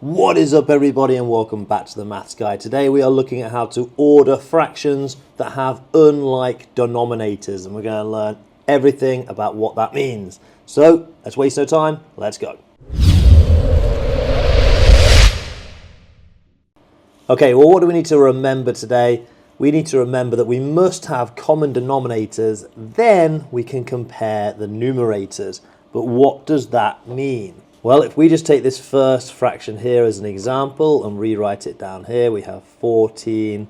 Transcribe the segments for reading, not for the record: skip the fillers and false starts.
What is up, everybody, and welcome back to the Maths Guy. Today we are looking at how to order fractions that have unlike denominators, and we're going to learn everything about what that means. So let's waste no time, let's go. Okay, well, what do we need to remember today? We need to remember that we must have common denominators, then we can compare the numerators. But what does that mean? Well, if we just take this first fraction here as an example and rewrite it down here, we have 14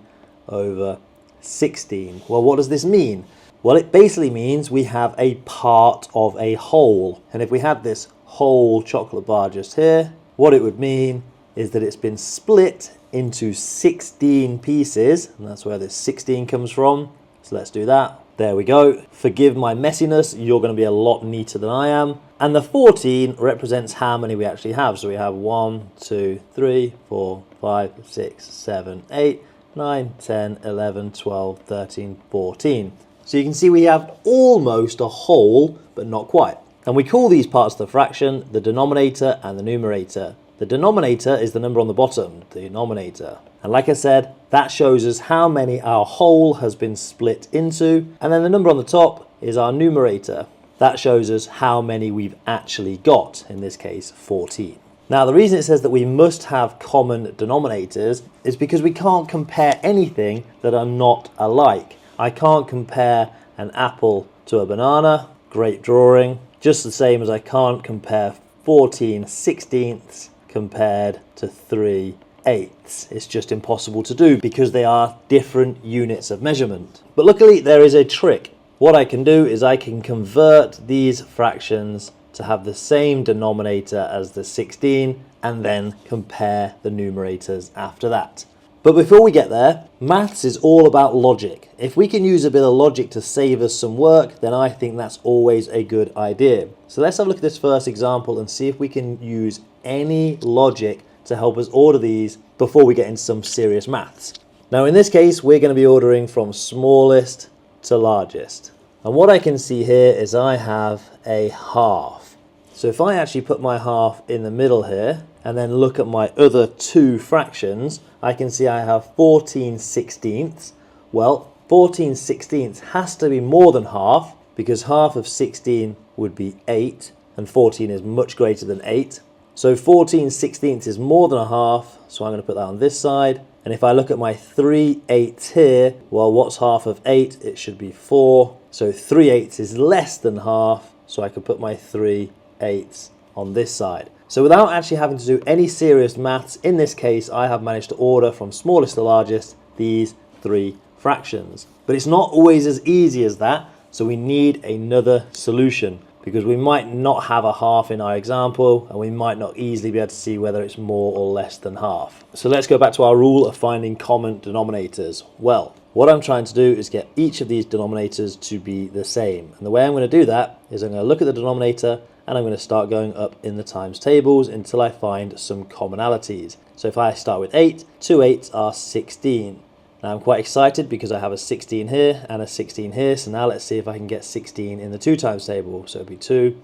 over 16. Well, what does this mean? Well, it basically means we have a part of a whole. And if we had this whole chocolate bar just here, what it would mean is that it's been split into 16 pieces, and that's where this 16 comes from. So let's do that. There we go. Forgive my messiness, you're going to be a lot neater than I am. And the 14 represents how many we actually have. So we have 1, 2, 3, 4, 5, 6, 7, 8, 9, 10, 11, 12, 13, 14. So you can see we have almost a whole, but not quite. And we call these parts of the fraction the denominator and the numerator. The denominator is the number on the bottom, the denominator. And like I said, that shows us how many our whole has been split into. And then the number on the top is our numerator. That shows us how many we've actually got, in this case 14. Now, the reason it says that we must have common denominators is because we can't compare anything that are not alike. I can't compare an apple to a banana, great drawing, just the same as I can't compare 14 sixteenths compared to 3 eighths. It's just impossible to do because they are different units of measurement. But luckily there is a trick. What I can do is I can convert these fractions to have the same denominator as the 16 and then compare the numerators after that. But before we get there, maths is all about logic. If we can use a bit of logic to save us some work, then I think that's always a good idea. So let's have a look at this first example and see if we can use any logic to help us order these before we get into some serious maths. Now in this case, we're going to be ordering from smallest to largest. And what I can see here is I have a half. So if I actually put my half in the middle here and then look at my other two fractions, I can see I have 14 sixteenths. Well, 14 sixteenths has to be more than half because half of 16 would be 8 and 14 is much greater than 8. So 14 sixteenths is more than a half, so I'm going to put that on this side. And if I look at my 3 eighths here, well, what's half of 8? It should be 4. So 3 eighths is less than half, so I could put my 3 eighths on this side. So without actually having to do any serious maths, in this case, I have managed to order from smallest to largest these three fractions. But it's not always as easy as that, so we need another solution, because we might not have a half in our example and we might not easily be able to see whether it's more or less than half. So let's go back to our rule of finding common denominators. Well, what I'm trying to do is get each of these denominators to be the same. And the way I'm going to do that is I'm going to look at the denominator and I'm going to start going up in the times tables until I find some commonalities. So if I start with 8, 2 eighths are 16. Now I'm quite excited because I have a 16 here and a 16 here. So now let's see if I can get 16 in the 2 times table. So it'll be 2,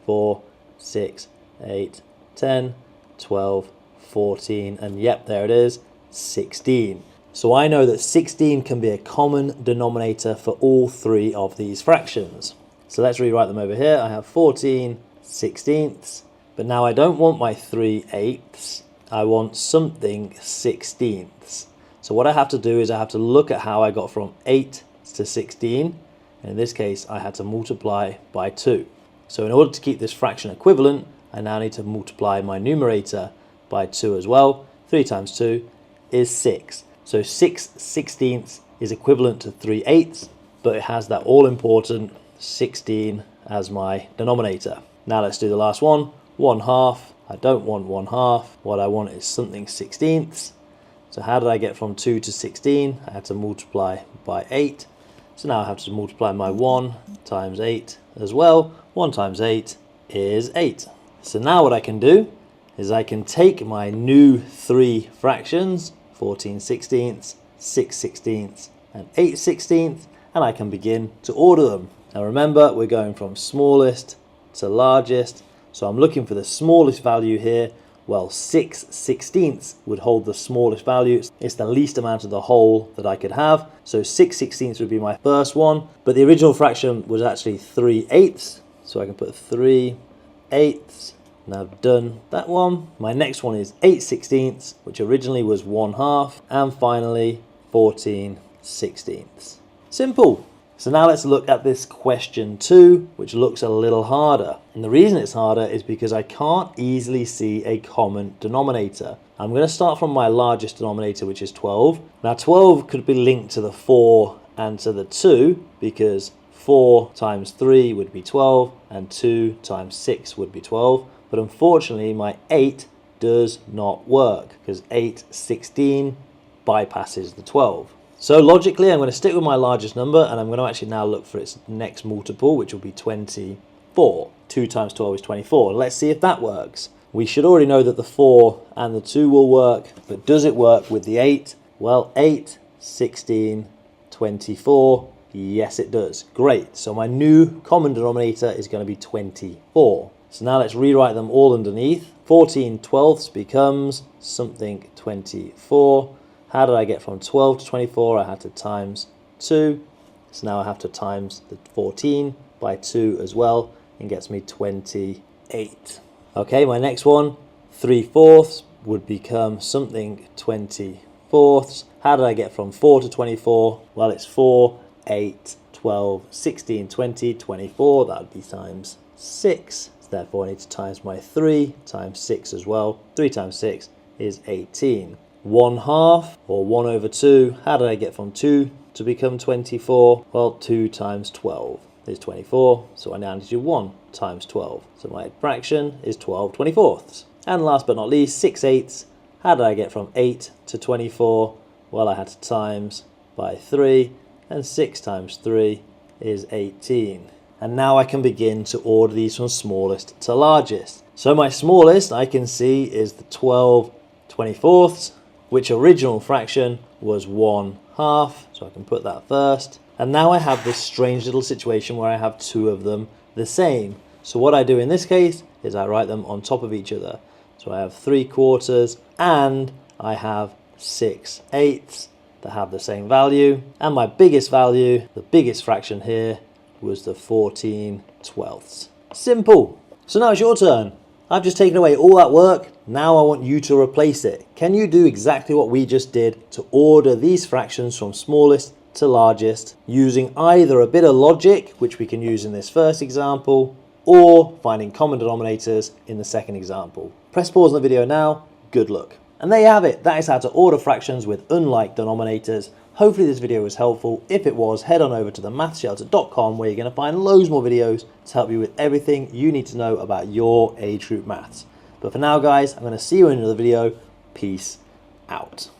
4, 6, 8, 10, 12, 14, and yep, there it is, 16. So I know that 16 can be a common denominator for all three of these fractions. So let's rewrite them over here. I have 14 sixteenths, but now I don't want my 3 eighths. I want something sixteenths. So what I have to do is I have to look at how I got from 8 to 16. And in this case, I had to multiply by 2. So in order to keep this fraction equivalent, I now need to multiply my numerator by 2 as well. 3 times 2 is 6. So 6 sixteenths is equivalent to 3 eighths, but it has that all-important 16 as my denominator. Now let's do the last one. 1 half. I don't want 1 half. What I want is something sixteenths. So how did I get from 2 to 16? I had to multiply by 8. So now I have to multiply my 1 times 8 as well. 1 times 8 is 8. So now what I can do is I can take my new three fractions, 14 sixteenths, 6 sixteenths, and 8 sixteenths, and I can begin to order them. Now remember, we're going from smallest to largest. So I'm looking for the smallest value here, Well, 6/16 would hold the smallest value. It's the least amount of the whole that I could have. So 6/16 would be my first one. But the original fraction was actually 3/8. So I can put 3/8. Now I've done that one. My next one is 8/16, which originally was 1/2. And finally, 14/16. Simple. So now let's look at this question 2, which looks a little harder. And the reason it's harder is because I can't easily see a common denominator. I'm going to start from my largest denominator, which is 12. Now 12 could be linked to the 4 and to the 2, because 4 times 3 would be 12, and 2 times 6 would be 12. But unfortunately, my 8 does not work, because 8/16 bypasses the 12. So logically, I'm going to stick with my largest number, and I'm going to actually now look for its next multiple, which will be 24. 2 times 12 is 24. Let's see if that works. We should already know that the 4 and the 2 will work, but does it work with the 8? Well, 8, 16, 24. Yes, it does. Great. So my new common denominator is going to be 24. So now let's rewrite them all underneath. 14/12 becomes something 24. How did I get from 12 to 24? I had to times 2. So now I have to times the 14 by 2 as well, and gets me 28. Okay, my next one, 3/4 would become something 24. How did I get from 4 to 24? Well, it's 4, 8, 12, 16, 20, 24. That would be times 6. So therefore, I need to times my 3 times 6 as well. 3 times 6 is 18. 1/2 or 1/2. How did I get from 2 to become 24? Well, 2 times 12 is 24. So I now need to do 1 times 12. So my fraction is 12/24. And last but not least, 6/8. How did I get from 8 to 24? Well, I had to times by 3. And 6 times 3 is 18. And now I can begin to order these from smallest to largest. So my smallest I can see is the 12/24, which original fraction was 1/2. So I can put that first. And now I have this strange little situation where I have two of them the same. So what I do in this case is I write them on top of each other. So I have 3/4 and I have 6/8 that have the same value. And my biggest value, the biggest fraction here, was the 14/12. Simple. So now it's your turn. I've just taken away all that work. Now I want you to replace it. Can you do exactly what we just did to order these fractions from smallest to largest using either a bit of logic, which we can use in this first example, or finding common denominators in the second example? Press pause on the video now. Good luck. And there you have it. That is how to order fractions with unlike denominators. Hopefully this video was helpful. If it was, head on over to themathshelter.com where you're going to find loads more videos to help you with everything you need to know about your age group maths. But for now, guys, I'm going to see you in another video. Peace out.